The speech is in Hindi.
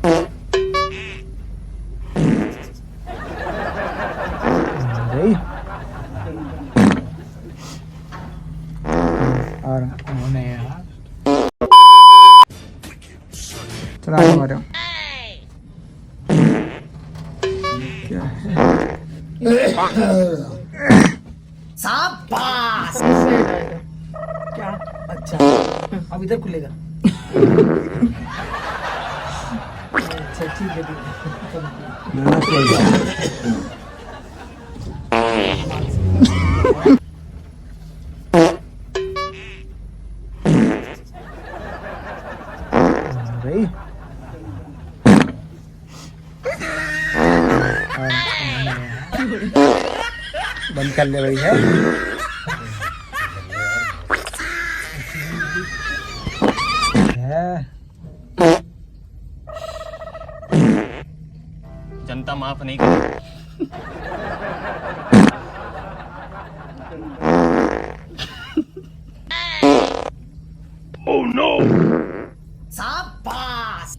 Đấy. Nè. चला हमारे क्या शाबाश। क्या? अच्छा अब इधर खुलेगा। अच्छा ठीक है भाई बंद कर ले भाई है जनता माफ नहीं करेगी। Oh no! शाबाश।